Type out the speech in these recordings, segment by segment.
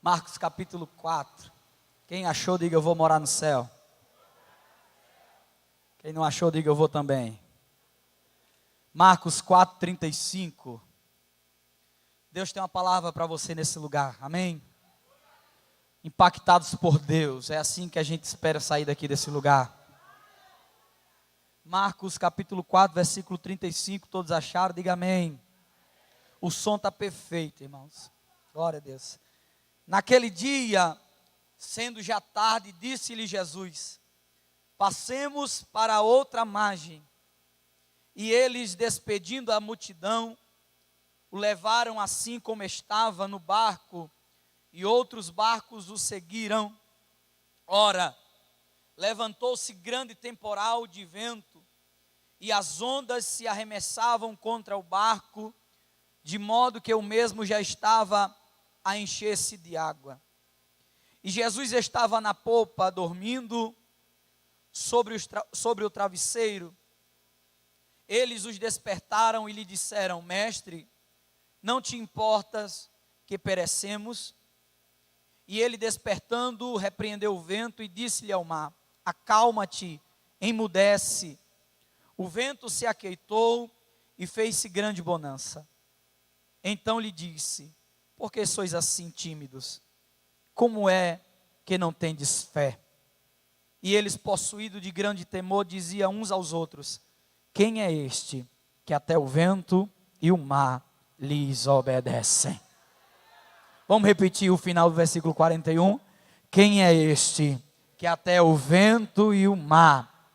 Marcos capítulo 4. Quem achou, diga eu vou morar no céu. Quem não achou, diga eu vou também. Marcos 4:35. Deus tem uma palavra para você nesse lugar, amém? Impactados por Deus, é assim que a gente espera sair daqui desse lugar. Marcos capítulo 4, versículo 35, todos acharam? Diga amém. O som está perfeito, irmãos. Glória a Deus. Naquele dia, sendo já tarde, disse-lhe Jesus: passemos para outra margem. E eles, despedindo a multidão, o levaram assim como estava no barco, e outros barcos o seguiram. Ora, levantou-se grande temporal de vento, e as ondas se arremessavam contra o barco, de modo que o mesmo já estava a encher-se de água. E Jesus estava na popa, dormindo sobre o travesseiro. Eles os despertaram e lhe disseram: Mestre, não te importas que perecemos? E ele, despertando, repreendeu o vento e disse-lhe ao mar: acalma-te, emudece. O vento se aquietou e fez-se grande bonança. Então lhe disse: por que sois assim tímidos? Como é que não tendes fé? E eles, possuídos de grande temor, diziam uns aos outros: quem é este que até o vento e o mar lhes obedecem? Vamos repetir o final do versículo 41. Quem é este que até o vento e o mar,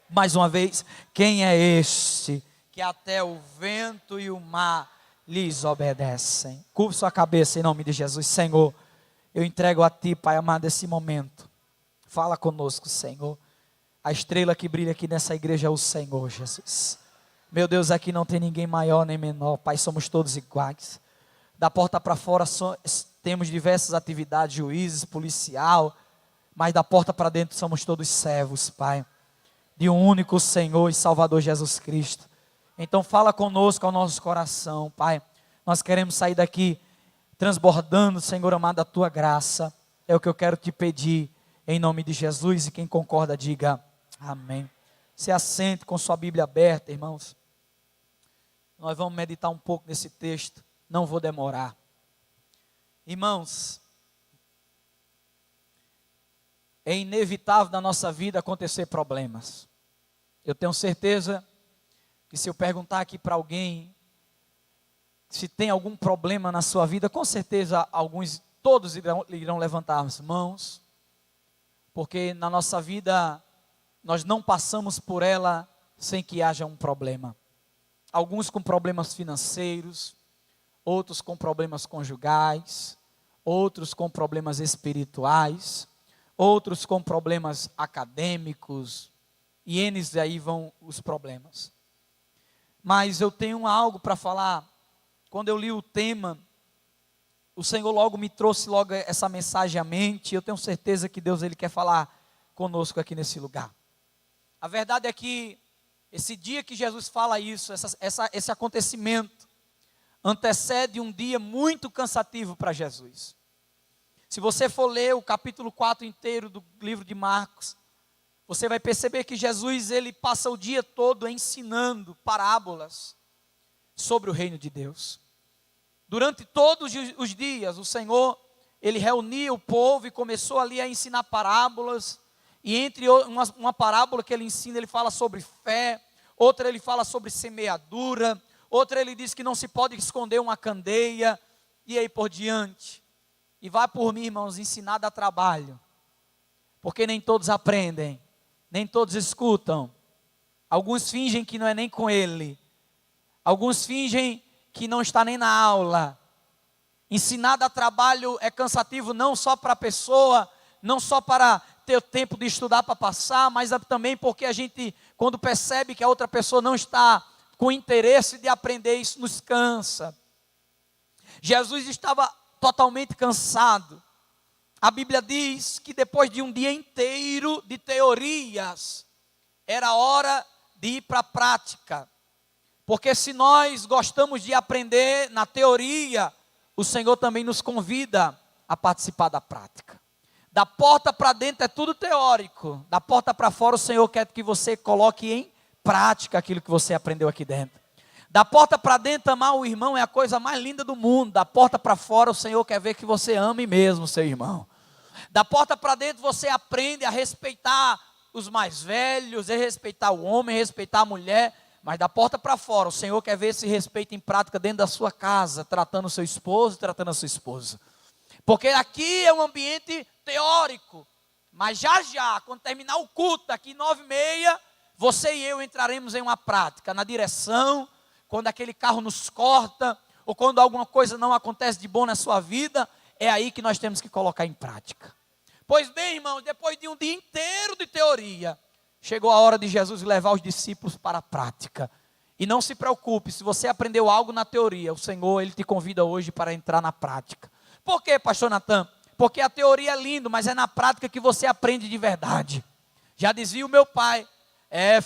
mais uma vez, quem é este que até o vento e o mar lhes obedecem? Curva sua cabeça em nome de Jesus. Senhor, eu entrego a Ti, Pai amado, esse momento. Fala conosco, Senhor. A estrela que brilha aqui nessa igreja é o Senhor, Jesus. Meu Deus, aqui não tem ninguém maior nem menor, Pai, somos todos iguais. Da porta para fora temos diversas atividades, juízes, policial, mas da porta para dentro somos todos servos, Pai, de um único Senhor e Salvador Jesus Cristo. Então fala conosco ao nosso coração, Pai. Nós queremos sair daqui transbordando, Senhor amado, a Tua graça. É o que eu quero te pedir, em nome de Jesus. E quem concorda, diga amém. Se assente com sua Bíblia aberta, irmãos. Nós vamos meditar um pouco nesse texto. Não vou demorar. Irmãos, é inevitável na nossa vida acontecer problemas. Eu tenho certeza que se eu perguntar aqui para alguém se tem algum problema na sua vida, com certeza todos irão levantar as mãos, porque na nossa vida nós não passamos por ela sem que haja um problema. Alguns com problemas financeiros, outros com problemas conjugais, outros com problemas espirituais, outros com problemas acadêmicos, e N aí vão os problemas. Mas eu tenho algo para falar. Quando eu li o tema, o Senhor logo me trouxe essa mensagem à mente. Eu tenho certeza que Deus Ele quer falar conosco aqui nesse lugar. A verdade é que esse dia que Jesus fala isso, esse acontecimento, antecede um dia muito cansativo para Jesus. Se você for ler o capítulo 4 inteiro do livro de Marcos, você vai perceber que Jesus, ele passa o dia todo ensinando parábolas sobre o reino de Deus. Durante todos os dias, o Senhor, ele reunia o povo e começou ali a ensinar parábolas. E entre uma parábola que ele ensina, ele fala sobre fé, outra ele fala sobre semeadura, outra ele diz que não se pode esconder uma candeia, e aí por diante. E vai por mim, irmãos, ensinar dá trabalho, porque nem todos aprendem, nem todos escutam. Alguns fingem que não é nem com ele, alguns fingem que não está nem na aula. Ensinar dá trabalho, é cansativo não só para a pessoa, não só para ter tempo de estudar para passar, mas também porque a gente, quando percebe que a outra pessoa não está com interesse de aprender, isso nos cansa. Jesus estava totalmente cansado. A Bíblia diz que depois de um dia inteiro de teorias, era hora de ir para a prática. Porque se nós gostamos de aprender na teoria, o Senhor também nos convida a participar da prática. Da porta para dentro é tudo teórico. Da porta para fora o Senhor quer que você coloque em prática aquilo que você aprendeu aqui dentro. Da porta para dentro, amar o irmão é a coisa mais linda do mundo. Da porta para fora o Senhor quer ver que você ame mesmo o seu irmão. Da porta para dentro você aprende a respeitar os mais velhos, a respeitar o homem, a respeitar a mulher. Mas da porta para fora o Senhor quer ver esse respeito em prática dentro da sua casa, tratando o seu esposo, tratando a sua esposa. Porque aqui é um ambiente teórico, mas já, quando terminar o culto, aqui 9h30, você e eu entraremos em uma prática, na direção, quando aquele carro nos corta, ou quando alguma coisa não acontece de bom na sua vida, é aí que nós temos que colocar em prática. Pois bem, irmãos, depois de um dia inteiro de teoria, chegou a hora de Jesus levar os discípulos para a prática. E não se preocupe, se você aprendeu algo na teoria, o Senhor, Ele te convida hoje para entrar na prática. Por quê, pastor Natan? Porque a teoria é linda, mas é na prática que você aprende de verdade. Já dizia o meu pai,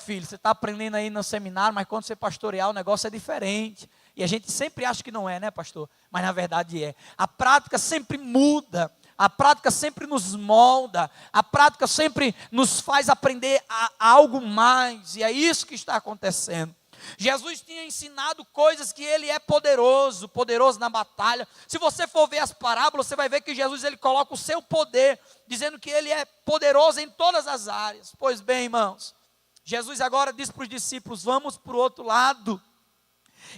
filho, você está aprendendo aí no seminário, mas quando você pastorear o negócio é diferente. E a gente sempre acha que não é, né, pastor? Mas na verdade é. A prática sempre muda, a prática sempre nos molda, a prática sempre nos faz aprender a algo mais. E é isso que está acontecendo. Jesus tinha ensinado coisas que ele é poderoso na batalha. Se você for ver as parábolas, você vai ver que Jesus ele coloca o seu poder, dizendo que ele é poderoso em todas as áreas. Pois bem, irmãos, Jesus agora diz para os discípulos, vamos para o outro lado.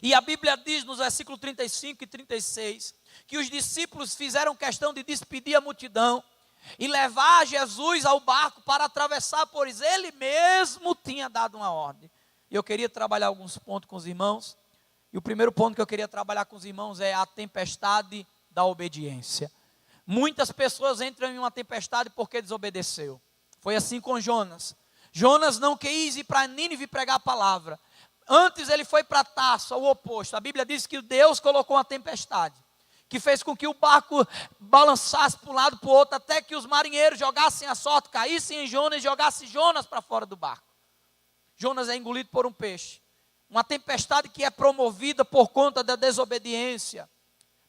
E a Bíblia diz nos versículos 35 e 36, que os discípulos fizeram questão de despedir a multidão e levar Jesus ao barco para atravessar, pois ele mesmo tinha dado uma ordem. E eu queria trabalhar alguns pontos com os irmãos. E o primeiro ponto que eu queria trabalhar com os irmãos é a tempestade da obediência. Muitas pessoas entram em uma tempestade porque desobedeceu. Foi assim com Jonas. Jonas não quis ir para Nínive pregar a palavra. Antes ele foi para Tarso, ao oposto. A Bíblia diz que Deus colocou uma tempestade, que fez com que o barco balançasse para um lado para o outro, até que os marinheiros jogassem a sorte, caíssem em Jonas e jogassem Jonas para fora do barco. Jonas é engolido por um peixe. Uma tempestade que é promovida por conta da desobediência.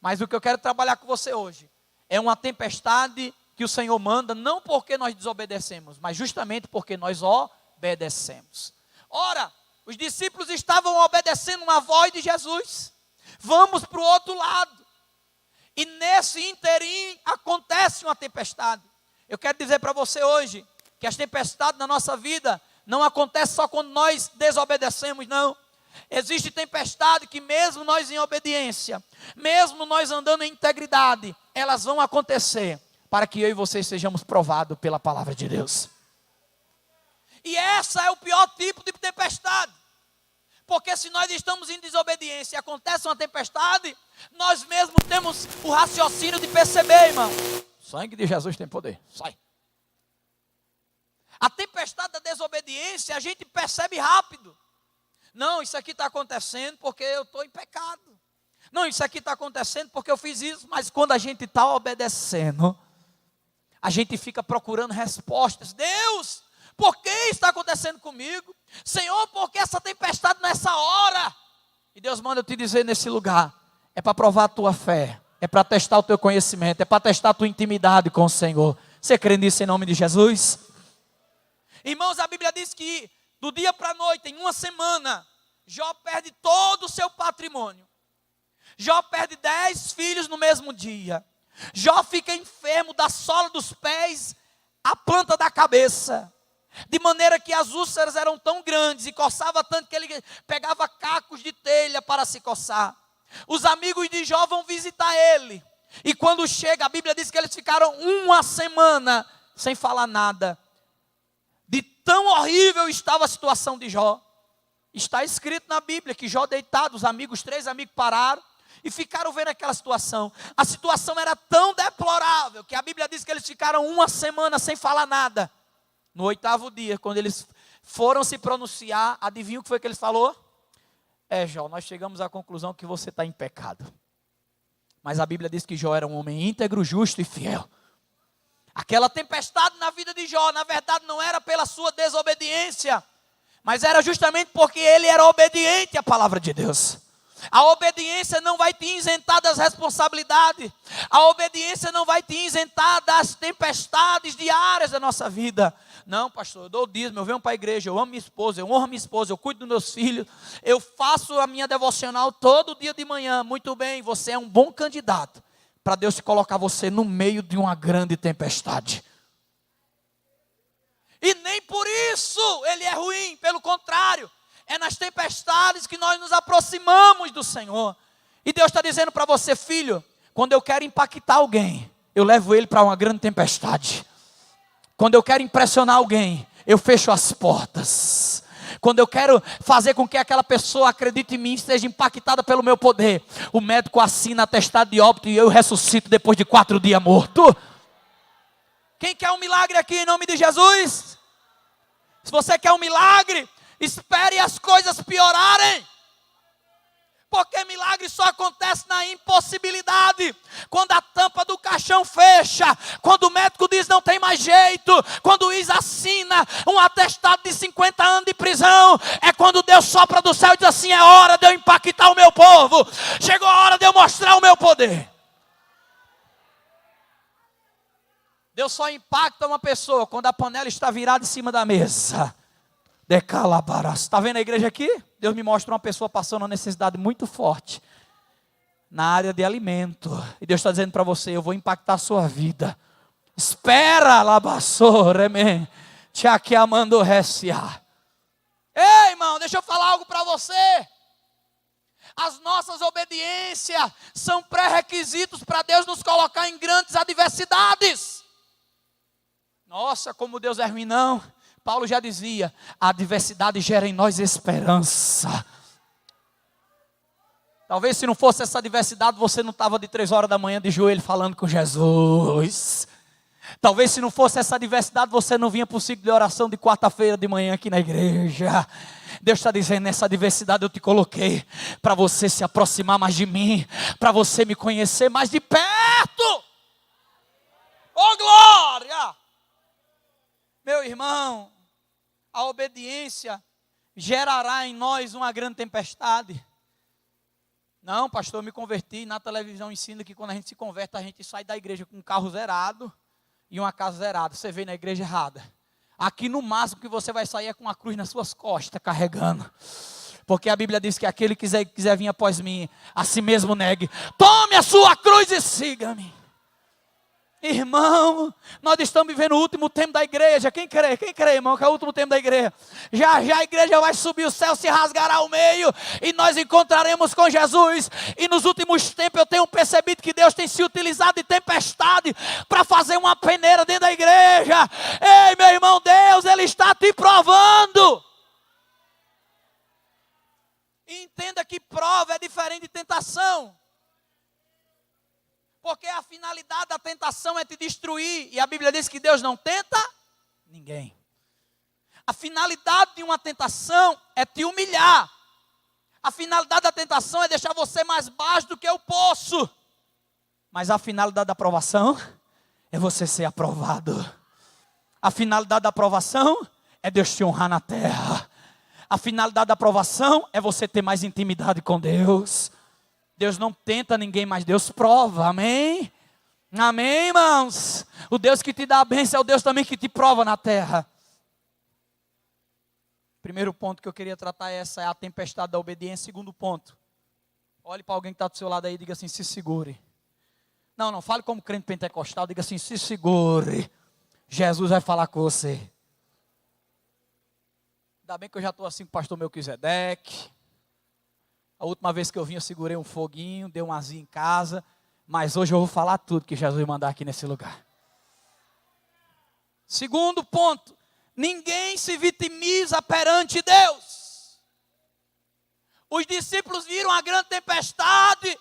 Mas o que eu quero trabalhar com você hoje é uma tempestade que o Senhor manda, não porque nós desobedecemos, mas justamente porque nós obedecemos. Ora, os discípulos estavam obedecendo uma voz de Jesus. Vamos para o outro lado. E nesse interim acontece uma tempestade. Eu quero dizer para você hoje que as tempestades na nossa vida não acontece só quando nós desobedecemos, não. Existe tempestade que mesmo nós em obediência, mesmo nós andando em integridade, elas vão acontecer para que eu e vocês sejamos provados pela palavra de Deus. E essa é o pior tipo de tempestade. Porque se nós estamos em desobediência e acontece uma tempestade, nós mesmos temos o raciocínio de perceber, irmão. O sangue de Jesus tem poder. Sai. A tempestade da desobediência, a gente percebe rápido. Não, isso aqui está acontecendo porque eu estou em pecado. Não, isso aqui está acontecendo porque eu fiz isso. Mas quando a gente está obedecendo, a gente fica procurando respostas. Deus, por que está acontecendo comigo? Senhor, por que essa tempestade nessa hora? E Deus manda eu te dizer nesse lugar, é para provar a tua fé, é para testar o teu conhecimento, é para testar a tua intimidade com o Senhor. Você crê nisso em nome de Jesus? Irmãos, a Bíblia diz que do dia para a noite, em uma semana, Jó perde todo o seu patrimônio. Jó perde 10 filhos no mesmo dia. Jó fica enfermo da sola dos pés à planta da cabeça. De maneira que as úlceras eram tão grandes e coçava tanto que ele pegava cacos de telha para se coçar. Os amigos de Jó vão visitar ele. E quando chega, a Bíblia diz que eles ficaram uma semana sem falar nada. De tão horrível estava a situação de Jó. Está escrito na Bíblia que Jó deitado, os amigos, 3 amigos pararam e ficaram vendo aquela situação. A situação era tão deplorável que a Bíblia diz que eles ficaram uma semana sem falar nada. No 8º dia, quando eles foram se pronunciar, adivinha o que foi que eles falou? Jó, nós chegamos à conclusão que você está em pecado. Mas a Bíblia diz que Jó era um homem íntegro, justo e fiel. Aquela tempestade na vida de Jó, na verdade, não era pela sua desobediência, mas era justamente porque ele era obediente à palavra de Deus. A obediência não vai te isentar das responsabilidades. A obediência não vai te isentar das tempestades diárias da nossa vida. Não, pastor, eu dou o dízimo, eu venho para a igreja, eu amo minha esposa, eu honro minha esposa, eu cuido dos meus filhos, eu faço a minha devocional todo dia de manhã. Muito bem, você é um bom candidato para Deus colocar você no meio de uma grande tempestade. E nem por isso ele é ruim, pelo contrário. É nas tempestades que nós nos aproximamos do Senhor. E Deus está dizendo para você, filho, quando eu quero impactar alguém, eu levo ele para uma grande tempestade. Quando eu quero impressionar alguém, eu fecho as portas. Quando eu quero fazer com que aquela pessoa acredite em mim, seja impactada pelo meu poder, o médico assina atestado de óbito e eu ressuscito depois de 4 dias morto. Quem quer um milagre aqui em nome de Jesus? Se você quer um milagre, espere as coisas piorarem. Porque milagre só acontece na impossibilidade. Quando a tampa do caixão fecha, quando o médico diz não tem mais jeito, quando o juiz assina um atestado de 50 anos de prisão, é quando Deus sopra do céu e diz assim, é hora de eu impactar o meu povo. Chegou a hora de eu mostrar o meu poder. Deus só impacta uma pessoa quando a panela está virada em cima da mesa. Está vendo a igreja aqui? Deus me mostra uma pessoa passando uma necessidade muito forte na área de alimento. E Deus está dizendo para você, eu vou impactar a sua vida. Espera, labassoreme, te aqui amando recia. Ei, irmão, deixa eu falar algo para você. As nossas obediências são pré-requisitos para Deus nos colocar em grandes adversidades. Nossa, como Deus é ruim, não. Paulo já dizia, a adversidade gera em nós esperança. Talvez se não fosse essa adversidade, você não estava de 3 horas da manhã de joelho falando com Jesus. Talvez se não fosse essa adversidade, você não vinha para o ciclo de oração de quarta-feira de manhã aqui na igreja. Deus está dizendo, nessa adversidade eu te coloquei para você se aproximar mais de mim, para você me conhecer mais de perto. Oh glória! Meu irmão, a obediência gerará em nós uma grande tempestade. Não, pastor, eu me converti, na televisão ensina que quando a gente se converte, a gente sai da igreja com um carro zerado e uma casa zerada. Você veio na igreja errada. Aqui no máximo que você vai sair é com uma cruz nas suas costas, carregando. Porque a Bíblia diz que aquele que quiser vir após mim, a si mesmo negue. Tome a sua cruz e siga-me. Irmão, nós estamos vivendo o último tempo da igreja. Quem crê, irmão, que é o último tempo da igreja? Já a igreja vai subir o céu, se rasgará ao meio e nós encontraremos com Jesus. E nos últimos tempos eu tenho percebido que Deus tem se utilizado de tempestade para fazer uma peneira dentro da igreja. Ei, meu irmão, Deus, Ele está te provando. E entenda que prova é diferente de tentação. Porque a finalidade da tentação é te destruir. E a Bíblia diz que Deus não tenta ninguém. A finalidade de uma tentação é te humilhar. A finalidade da tentação é deixar você mais baixo do que o poço. Mas a finalidade da aprovação é você ser aprovado. A finalidade da aprovação é Deus te honrar na terra. A finalidade da aprovação é você ter mais intimidade com Deus. Deus não tenta ninguém, mas Deus prova, amém? Amém, irmãos? O Deus que te dá a bênção é o Deus também que te prova na terra. Primeiro ponto que eu queria tratar é a tempestade da obediência. Segundo ponto, olhe para alguém que está do seu lado aí e diga assim, se segure. Não, fale como crente pentecostal, diga assim, se segure. Jesus vai falar com você. Ainda bem que eu já estou assim com o pastor Melquisedeque. A última vez que eu vim, eu segurei um foguinho, dei um azinho em casa. Mas hoje eu vou falar tudo que Jesus mandar aqui nesse lugar. Segundo ponto, ninguém se vitimiza perante Deus. Os discípulos viram a grande tempestade,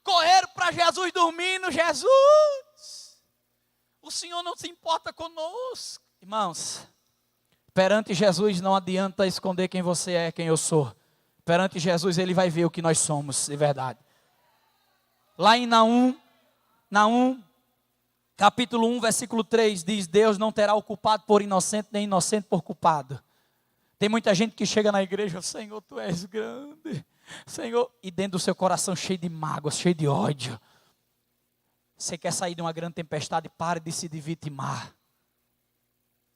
correram para Jesus dormindo. Jesus, o Senhor não se importa conosco. Irmãos, perante Jesus não adianta esconder quem você é, quem eu sou. Perante Jesus Ele vai ver o que nós somos de verdade. Lá em Naum, capítulo 1, versículo 3, diz, Deus não terá o culpado por inocente, nem inocente por culpado. Tem muita gente que chega na igreja, Senhor, Tu és grande. Senhor, e dentro do seu coração cheio de mágoas, cheio de ódio. Você quer sair de uma grande tempestade, pare de se vitimar.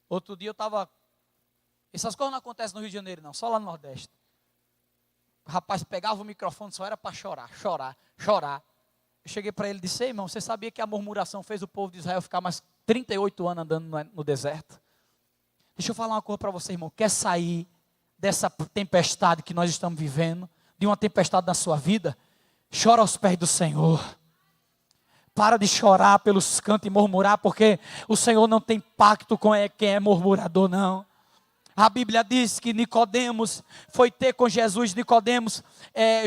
Outro dia eu estava... Essas coisas não acontecem no Rio de Janeiro não, só lá no Nordeste. O rapaz pegava o microfone, só era para chorar. Eu cheguei para ele e disse: irmão, você sabia que a murmuração fez o povo de Israel ficar mais 38 anos andando no deserto? Deixa eu falar uma coisa para você, irmão. Quer sair dessa tempestade que nós estamos vivendo, de uma tempestade na sua vida? Chora aos pés do Senhor. Para de chorar pelos cantos e murmurar, porque o Senhor não tem pacto com quem é murmurador, não. A Bíblia diz que Nicodemos foi ter com Jesus,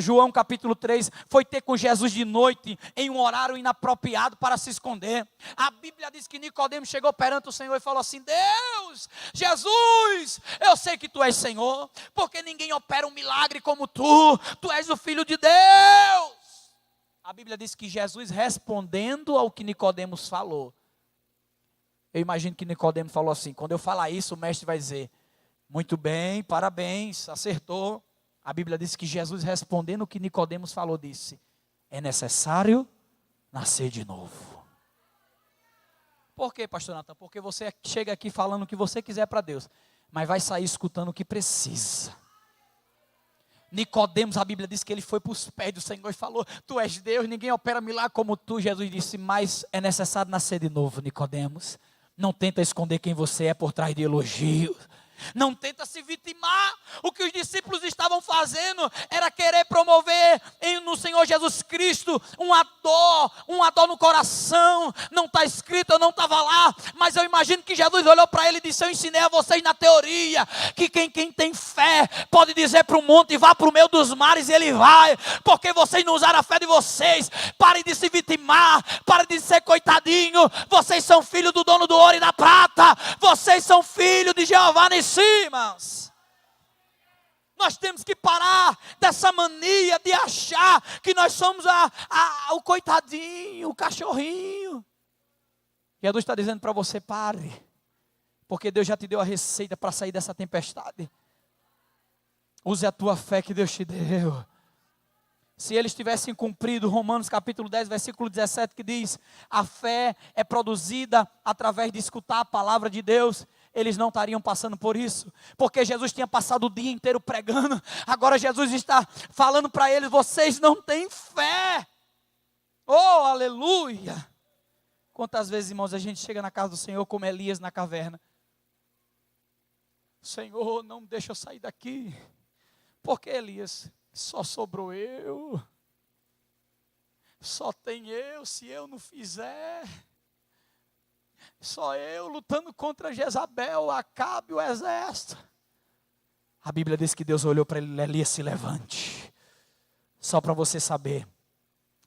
João capítulo 3, foi ter com Jesus de noite, em um horário inapropriado para se esconder. A Bíblia diz que Nicodemos chegou perante o Senhor e falou assim: Deus, Jesus, eu sei que Tu és Senhor, porque ninguém opera um milagre como Tu és o Filho de Deus. A Bíblia diz que Jesus, respondendo ao que Nicodemos falou, eu imagino que Nicodemos falou assim: quando eu falar isso, o mestre vai dizer: muito bem, parabéns, acertou. A Bíblia diz que Jesus, respondendo o que Nicodemos falou, disse: é necessário nascer de novo. Por quê, pastor Natan? Porque você chega aqui falando o que você quiser para Deus, mas vai sair escutando o que precisa. Nicodemos, a Bíblia diz que ele foi para os pés do Senhor e falou: Tu és Deus, ninguém opera milagre como Tu. Jesus disse: mas é necessário nascer de novo, Nicodemos. Não tenta esconder quem você é por trás de elogios. Não tenta se vitimar. O que os discípulos estavam fazendo era querer promover no Senhor Jesus Cristo uma dor no coração. Não está escrito, eu não estava lá, mas eu imagino que Jesus olhou para ele e disse: eu ensinei a vocês na teoria que quem tem fé pode dizer para o monte: vá para o meio dos mares, e ele vai, porque vocês não usaram a fé de vocês. Parem de se vitimar, parem de ser coitadinho. Vocês são filhos do dono do ouro e da prata, vocês são filhos de Jeová Nissi, irmãos. Nós temos que parar dessa mania de achar que nós somos o coitadinho, o cachorrinho. Jesus está dizendo para você: pare, porque Deus já te deu a receita para sair dessa tempestade. Use a tua fé que Deus te deu. Se eles tivessem cumprido Romanos capítulo 10, versículo 17, que diz: a fé é produzida através de escutar a palavra de Deus, eles não estariam passando por isso, porque Jesus tinha passado o dia inteiro pregando. Agora Jesus está falando para eles: vocês não têm fé. Oh, aleluia! Quantas vezes, irmãos, a gente chega na casa do Senhor como Elias na caverna: Senhor, não me deixa eu sair daqui. Porque, Elias, só sobrou eu, só tem eu, se eu não fizer, só eu lutando contra Jezabel, Acabe, o exército. A Bíblia diz que Deus olhou para ele: Elias, se levante. Só para você saber,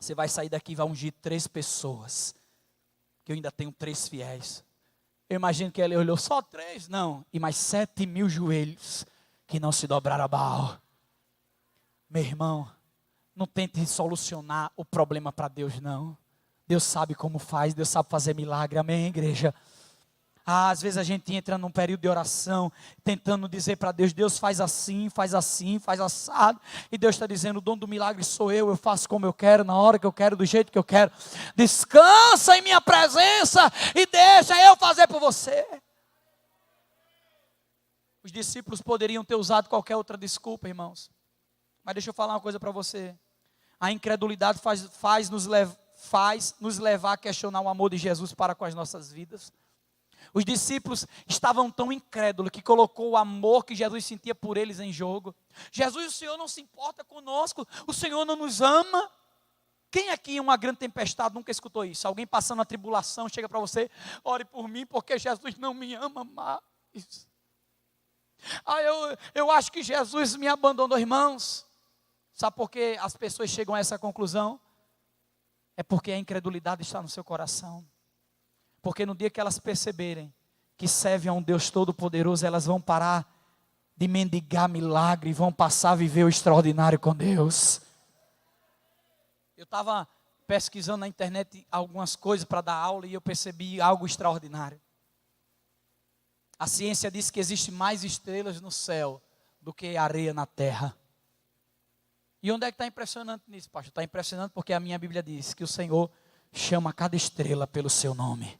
você vai sair daqui e vai ungir 3 pessoas, que eu ainda tenho 3 fiéis. Eu imagino que ele olhou: só 3? Não, e mais 7.000 joelhos que não se dobraram a Baal. Meu irmão, não tente solucionar o problema para Deus, não. Deus sabe como faz, Deus sabe fazer milagre, amém, igreja? Às vezes a gente entra num período de oração, tentando dizer para Deus: Deus, faz assim, faz assado. E Deus está dizendo: o dono do milagre sou eu faço como eu quero, na hora que eu quero, do jeito que eu quero. Descansa em minha presença e deixa eu fazer por você. Os discípulos poderiam ter usado qualquer outra desculpa, irmãos. Mas deixa eu falar uma coisa para você. A incredulidade faz nos levar a questionar o amor de Jesus para com as nossas vidas. Os discípulos estavam tão incrédulos que colocou o amor que Jesus sentia por eles em jogo. Jesus, o Senhor não se importa conosco, o Senhor não nos ama. Quem aqui em uma grande tempestade nunca escutou isso? Alguém passando a tribulação chega para você: ore por mim porque Jesus não me ama mais. Eu acho que Jesus me abandonou. Irmãos, sabe por que as pessoas chegam a essa conclusão? É porque a incredulidade está no seu coração. Porque no dia que elas perceberem que servem a um Deus todo-poderoso, elas vão parar de mendigar milagre e vão passar a viver o extraordinário com Deus. Eu estava pesquisando na internet algumas coisas para dar aula e eu percebi algo extraordinário. A ciência diz que existe mais estrelas no céu do que areia na terra. E onde é que está impressionante nisso, pastor? Está impressionante porque a minha Bíblia diz que o Senhor chama cada estrela pelo seu nome.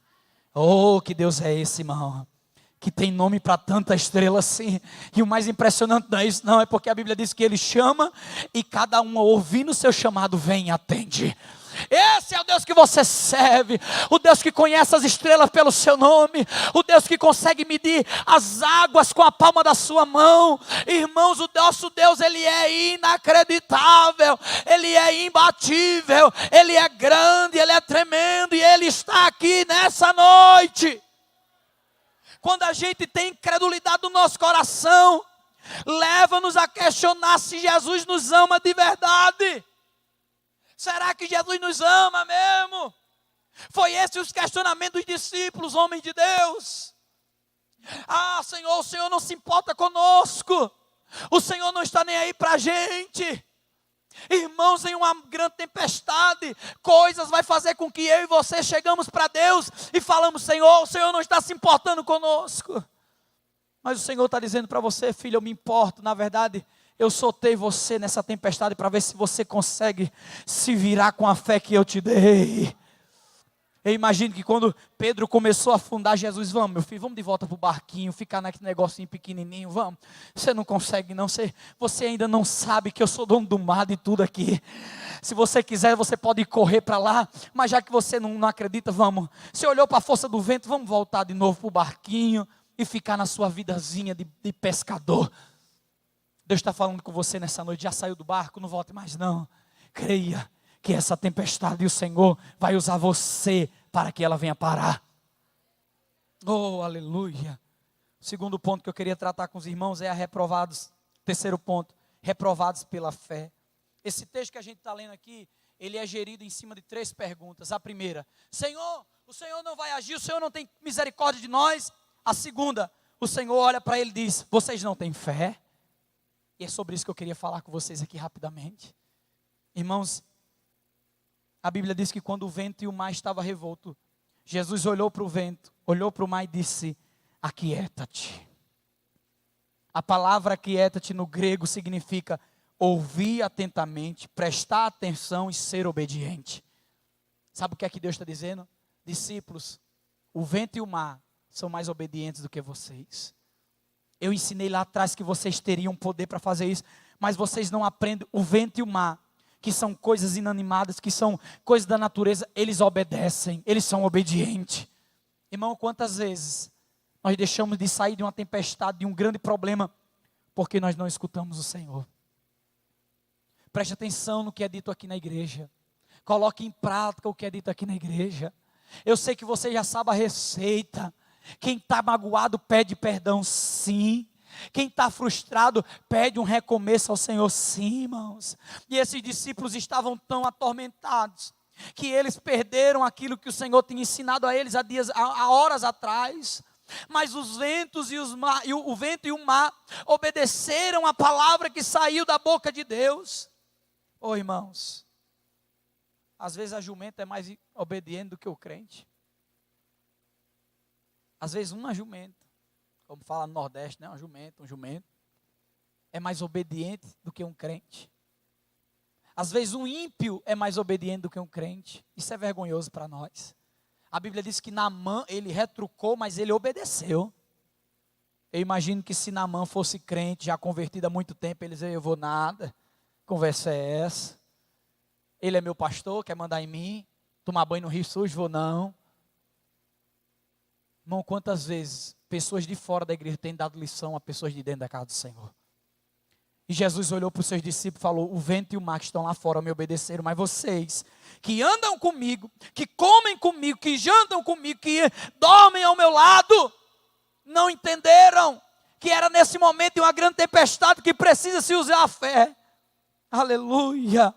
Oh, que Deus é esse, irmão, que tem nome para tanta estrela assim. E o mais impressionante não é isso, não, é porque a Bíblia diz que Ele chama e cada um, ouvindo o seu chamado, vem e atende. Esse é o Deus que você serve, o Deus que conhece as estrelas pelo seu nome, o Deus que consegue medir as águas com a palma da sua mão. Irmãos, o nosso Deus, Ele é inacreditável, Ele é imbatível, Ele é grande, Ele é tremendo e Ele está aqui nessa noite. Quando a gente tem incredulidade no nosso coração, leva-nos a questionar se Jesus nos ama de verdade. Será que Jesus nos ama mesmo? Foi esse os questionamentos dos discípulos, homens de Deus. Ah, Senhor, o Senhor não se importa conosco. O Senhor não está nem aí para a gente. Irmãos, em uma grande tempestade, coisas vai fazer com que eu e você chegamos para Deus e falamos: Senhor, o Senhor não está se importando conosco. Mas o Senhor está dizendo para você: filho, eu me importo. Na verdade, eu soltei você nessa tempestade para ver se você consegue se virar com a fé que eu te dei. Eu imagino que quando Pedro começou a afundar, Jesus: vamos, meu filho, vamos de volta para o barquinho, ficar naquele negocinho pequenininho, vamos. Você não consegue não, você ainda não sabe que eu sou dono do mar de tudo aqui. Se você quiser, você pode correr para lá, mas já que você não acredita, vamos. Você olhou para a força do vento, vamos voltar de novo para o barquinho e ficar na sua vidazinha de pescador. Deus está falando com você nessa noite: já saiu do barco, não volte mais não. Creia que essa tempestade o Senhor vai usar você para que ela venha parar. Oh, aleluia. O segundo ponto que eu queria tratar com os irmãos é a reprovados. Terceiro ponto, reprovados pela fé. Esse texto que a gente está lendo aqui, ele é gerido em cima de 3 perguntas. A primeira: Senhor, o Senhor não vai agir, o Senhor não tem misericórdia de nós. A segunda: o Senhor olha para ele e diz: vocês não têm fé? E é sobre isso que eu queria falar com vocês aqui rapidamente. Irmãos, a Bíblia diz que quando o vento e o mar estavam revoltos, Jesus olhou para o vento, olhou para o mar e disse: aquieta-te. A palavra aquieta-te no grego significa ouvir atentamente, prestar atenção e ser obediente. Sabe o que é que Deus está dizendo? Discípulos, o vento e o mar são mais obedientes do que vocês. Eu ensinei lá atrás que vocês teriam poder para fazer isso, mas vocês não aprendem. O vento e o mar, que são coisas inanimadas, que são coisas da natureza, eles obedecem, eles são obedientes. Irmão, quantas vezes nós deixamos de sair de uma tempestade, de um grande problema, porque nós não escutamos o Senhor? Preste atenção no que é dito aqui na igreja. Coloque em prática o que é dito aqui na igreja. Eu sei que você já sabe a receita. Quem está magoado pede perdão, sim. Quem está frustrado pede um recomeço ao Senhor, sim, irmãos. E esses discípulos estavam tão atormentados que eles perderam aquilo que o Senhor tinha ensinado a eles há horas atrás. Mas os ventos o vento e o mar obedeceram a palavra que saiu da boca de Deus. Oh, irmãos, às vezes a jumenta é mais obediente do que o crente. Às vezes uma jumenta, como fala no Nordeste, né? Um jumento, é mais obediente do que um crente. Às vezes um ímpio é mais obediente do que um crente. Isso é vergonhoso para nós. A Bíblia diz que Naamã, ele retrucou, mas ele obedeceu. Eu imagino que se Naamã fosse crente, já convertido há muito tempo, ele dizia: eu vou nada, conversa é essa? Ele é meu pastor, quer mandar em mim? Tomar banho no rio sujo, vou não. Irmão, quantas vezes pessoas de fora da igreja têm dado lição a pessoas de dentro da casa do Senhor? E Jesus olhou para os seus discípulos e falou: o vento e o mar que estão lá fora me obedeceram, mas vocês que andam comigo, que comem comigo, que jantam comigo, que dormem ao meu lado, não entenderam que era nesse momento de uma grande tempestade que precisa se usar a fé. Aleluia,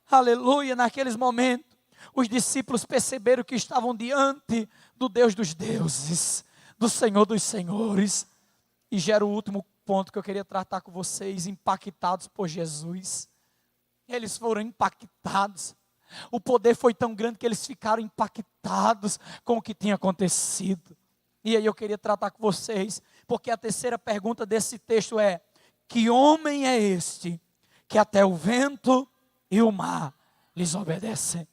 aleluia. Naqueles momentos, os discípulos perceberam que estavam diante do Deus dos deuses, do Senhor dos senhores. E gera o último ponto que eu queria tratar com vocês: impactados por Jesus. Eles foram impactados. O poder foi tão grande que eles ficaram impactados com o que tinha acontecido. E aí eu queria tratar com vocês, porque a terceira pergunta desse texto é: que homem é este que até o vento e o mar lhes obedecem.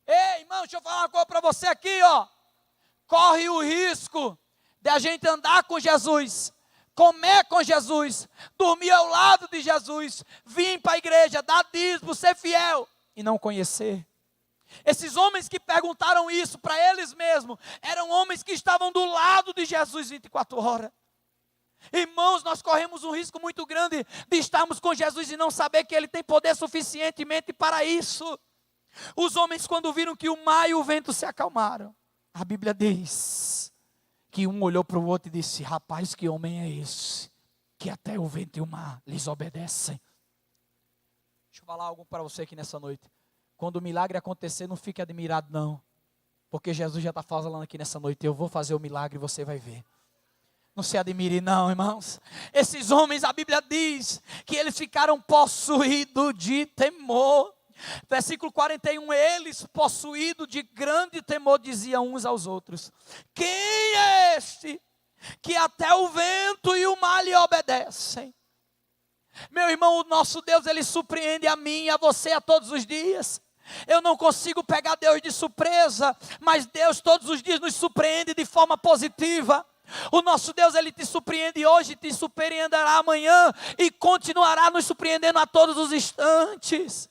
Ei, irmão, deixa eu falar uma coisa para você aqui, ó. Corre o risco de a gente andar com Jesus, comer com Jesus, dormir ao lado de Jesus, vir para a igreja, dar dízimo, ser fiel e não conhecer. Esses homens que perguntaram isso para eles mesmos, eram homens que estavam do lado de Jesus 24 horas. Irmãos, nós corremos um risco muito grande de estarmos com Jesus e não saber que Ele tem poder suficientemente para isso. Os homens, quando viram que o mar e o vento se acalmaram, a Bíblia diz que um olhou para o outro e disse: rapaz, que homem é esse, que até o vento e o mar lhes obedecem. Deixa eu falar algo para você aqui nessa noite. Quando o milagre acontecer, não fique admirado não, porque Jesus já está falando aqui nessa noite: eu vou fazer o milagre e você vai ver. Não se admire não, irmãos. Esses homens, a Bíblia diz que eles ficaram possuídos de temor. Versículo 41, eles possuídos de grande temor diziam uns aos outros: quem é este que até o vento e o mar lhe obedecem? Meu irmão, o nosso Deus, Ele surpreende a mim e a você a todos os dias. Eu não consigo pegar Deus de surpresa, mas Deus todos os dias nos surpreende de forma positiva. O nosso Deus, Ele te surpreende hoje, te surpreenderá amanhã e continuará nos surpreendendo a todos os instantes.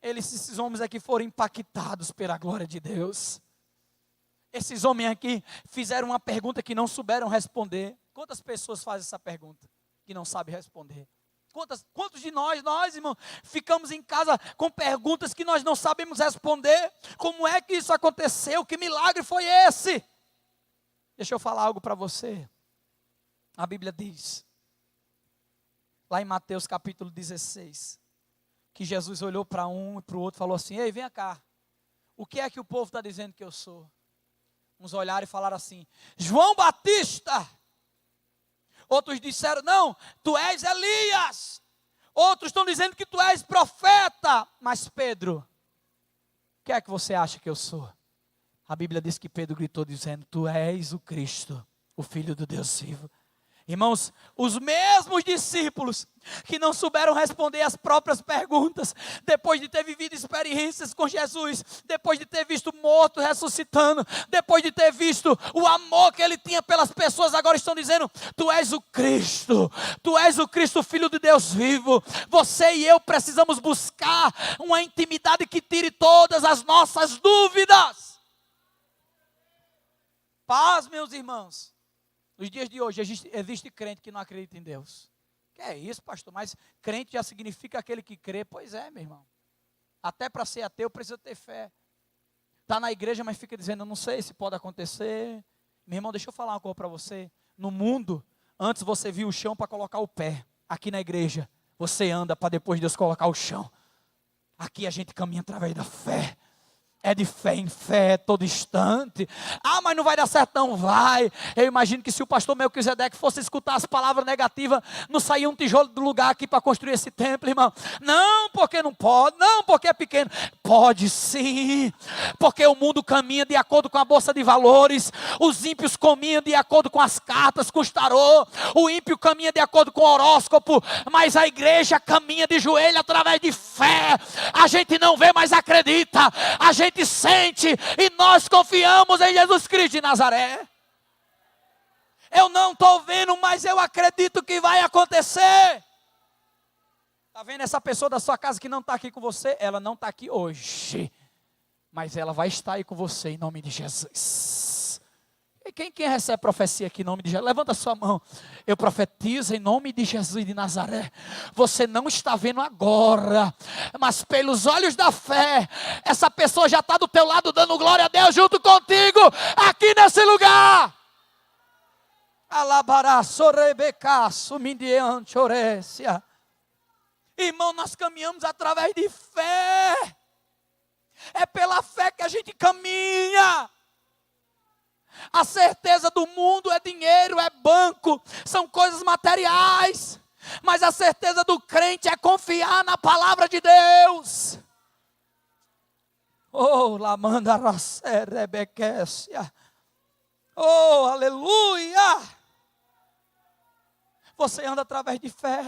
Esses homens aqui foram impactados pela glória de Deus. Esses homens aqui fizeram uma pergunta que não souberam responder. Quantas pessoas fazem essa pergunta que não sabem responder? Quantos de nós, irmão, ficamos em casa com perguntas que nós não sabemos responder? Como é que isso aconteceu? Que milagre foi esse? Deixa eu falar algo para você. A Bíblia diz, lá em Mateus capítulo 16, que Jesus olhou para um e para o outro e falou assim: ei, vem cá, o que é que o povo está dizendo que eu sou? Uns olharam e falaram assim: João Batista. Outros disseram: não, tu és Elias. Outros estão dizendo que tu és profeta. Mas Pedro, o que é que você acha que eu sou? A Bíblia diz que Pedro gritou dizendo: tu és o Cristo, o Filho do Deus vivo. Irmãos, os mesmos discípulos que não souberam responder as próprias perguntas, depois de ter vivido experiências com Jesus, depois de ter visto morto ressuscitando, depois de ter visto o amor que Ele tinha pelas pessoas, agora estão dizendo: tu és o Cristo, Filho de Deus vivo. Você e eu precisamos buscar uma intimidade que tire todas as nossas dúvidas. Paz, meus irmãos. Nos dias de hoje existe crente que não acredita em Deus. Que é isso, pastor? Mas crente já significa aquele que crê. Pois é, meu irmão. Até para ser ateu precisa ter fé. Está na igreja, mas fica dizendo: eu não sei se pode acontecer. Meu irmão, deixa eu falar uma coisa para você. No mundo, antes você via o chão para colocar o pé. Aqui na igreja, você anda para depois Deus colocar o chão. Aqui a gente caminha através da fé. É de fé em fé, todo instante. Ah, mas não vai dar certo, não vai. Eu imagino que se o pastor Melquisedeque fosse escutar as palavras negativas, não saía um tijolo do lugar aqui para construir esse templo, irmão. Não, porque não pode. Não, porque é pequeno. Pode sim. Porque o mundo caminha de acordo com a bolsa de valores. Os ímpios caminham de acordo com as cartas, com os tarô. O ímpio caminha de acordo com o horóscopo. Mas a igreja caminha de joelho através de fé. A gente não vê, mas acredita. A gente sente e nós confiamos em Jesus Cristo de Nazaré. Eu não estou vendo, mas eu acredito que vai acontecer. Está vendo essa pessoa da sua casa que não está aqui com você? Ela não está aqui hoje, mas ela vai estar aí com você em nome de Jesus. E quem recebe profecia aqui em nome de Jesus? Levanta a sua mão. Eu profetizo em nome de Jesus de Nazaré. Você não está vendo agora, mas pelos olhos da fé, essa pessoa já está do teu lado dando glória a Deus junto contigo, aqui nesse lugar. Alabará, sorebeca, sumindiante, orécia. Irmão, nós caminhamos através de fé. É pela fé que a gente caminha. A certeza do mundo é dinheiro, é banco, são coisas materiais. Mas a certeza do crente é confiar na palavra de Deus. Oh, lamanda racerebequécia. Oh, aleluia. Você anda através de fé.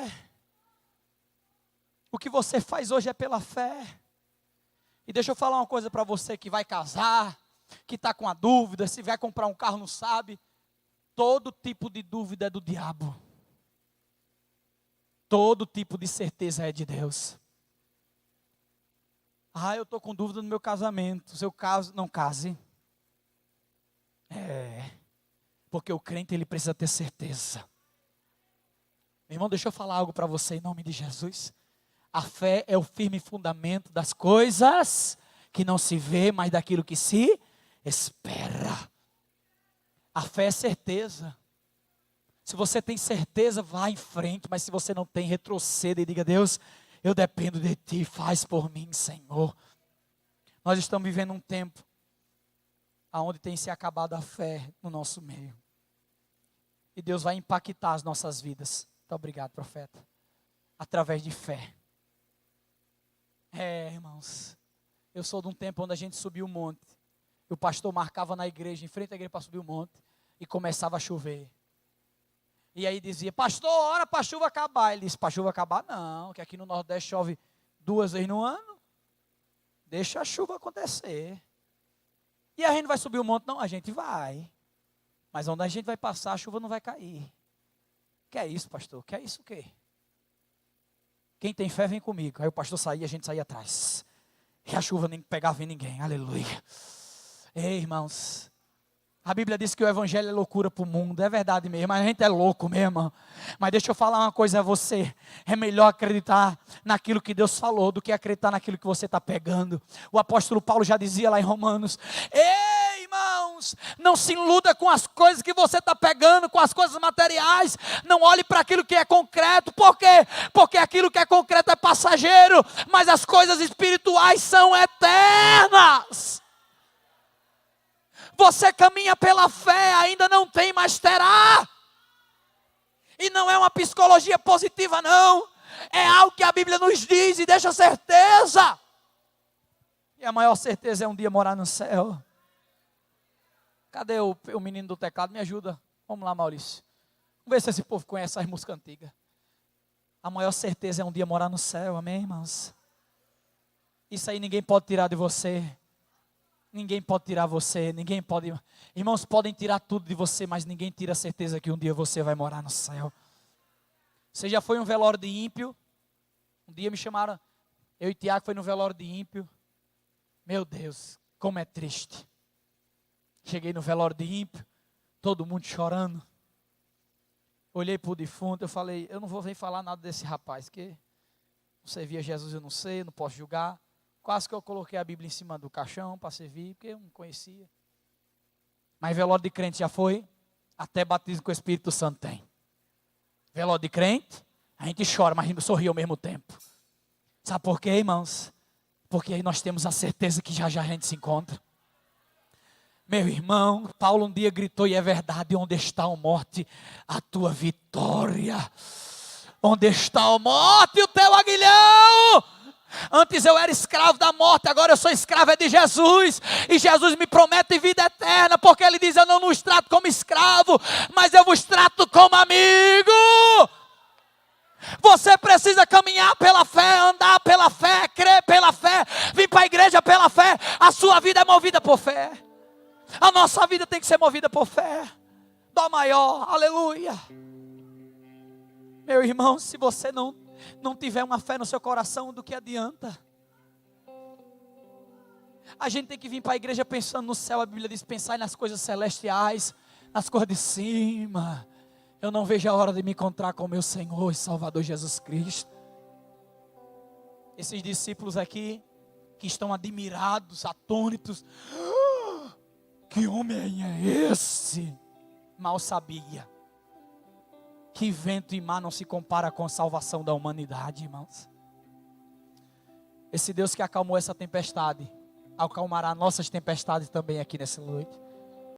O que você faz hoje é pela fé. E deixa eu falar uma coisa para você que vai casar, que está com a dúvida, se vai comprar um carro não sabe. Todo tipo de dúvida é do diabo. Todo tipo de certeza é de Deus. Eu estou com dúvida no meu casamento. Seu caso, não case. Porque o crente ele precisa ter certeza. Meu irmão, deixa eu falar algo para você em nome de Jesus. A fé é o firme fundamento das coisas que não se vê, mas daquilo que se espera. A fé é certeza. Se você tem certeza, vá em frente, mas se você não tem, retroceda e diga: Deus, eu dependo de Ti, faz por mim, Senhor. Nós estamos vivendo um tempo onde tem se acabado a fé no nosso meio. E Deus vai impactar as nossas vidas. Muito obrigado, profeta. Através de fé. Irmãos, eu sou de um tempo onde a gente subia o monte. E o pastor marcava na igreja, em frente à igreja para subir o monte. E começava a chover. E aí dizia: pastor, ora para a chuva acabar. Ele disse: para a chuva acabar não, que aqui no Nordeste chove 2 vezes no ano. Deixa a chuva acontecer. E a gente vai subir o monte? Não, a gente vai. Mas onde a gente vai passar, a chuva não vai cair. Que é isso, pastor? Que é isso o quê? Quem tem fé vem comigo. Aí o pastor saía, a gente saía atrás. E a chuva nem pegava em ninguém. Aleluia. Ei, irmãos. A Bíblia diz que o evangelho é loucura para o mundo. É verdade mesmo. A gente é louco mesmo. Mas deixa eu falar uma coisa a você. É melhor acreditar naquilo que Deus falou do que acreditar naquilo que você está pegando. O apóstolo Paulo já dizia lá em Romanos: ei, irmãos, não se iluda com as coisas que você está pegando, com as coisas materiais. Não olhe para aquilo que é concreto. Por quê? Porque aquilo que é concreto é passageiro, mas as coisas espirituais são eternas. Você caminha pela fé, ainda não tem, mas terá. E não é uma psicologia positiva, não. É algo que a Bíblia nos diz e deixa certeza. E a maior certeza é um dia morar no céu. Cadê o menino do teclado? Me ajuda. Vamos lá, Maurício. Vamos ver se esse povo conhece as músicas antigas. A maior certeza é um dia morar no céu, amém, irmãos? Isso aí ninguém pode tirar de você. Ninguém pode tirar você, ninguém pode... Irmãos, podem tirar tudo de você, mas ninguém tira a certeza que um dia você vai morar no céu. Você já foi em um velório de ímpio? Um dia me chamaram, eu e Tiago foi no velório de ímpio. Meu Deus, como é triste. Cheguei no velório de ímpio, todo mundo chorando. Olhei para o defunto, eu falei: eu não vou nem falar nada desse rapaz, que não servia Jesus, eu não sei, não posso julgar. Quase que eu coloquei a Bíblia em cima do caixão para servir, porque eu não conhecia. Mas velório de crente já foi? Até batismo com o Espírito Santo tem. Velório de crente, a gente chora, mas a gente sorri ao mesmo tempo. Sabe por quê, irmãos? Porque aí nós temos a certeza que já já a gente se encontra. Meu irmão, Paulo um dia gritou, e é verdade: onde está a morte, a tua vitória? Onde está a morte, o teu aguilhão? Antes eu era escravo da morte, agora eu sou escravo de Jesus. E Jesus me promete vida eterna, porque Ele diz: eu não vos trato como escravo, mas eu vos trato como amigo. Você precisa caminhar pela fé, andar pela fé, crer pela fé, vir para a igreja pela fé. A sua vida é movida por fé. A nossa vida tem que ser movida por fé. Dó maior, aleluia. Meu irmão, se você não tiver uma fé no seu coração, do que adianta? A gente tem que vir para a igreja pensando no céu. A Bíblia diz: pensar nas coisas celestiais, nas coisas de cima. Eu não vejo a hora de me encontrar com o meu Senhor e Salvador Jesus Cristo. Esses discípulos aqui, que estão admirados, atônitos: que homem é esse? Mal sabia que vento e mar não se compara com a salvação da humanidade, irmãos. Esse Deus que acalmou essa tempestade, acalmará nossas tempestades também aqui nessa noite.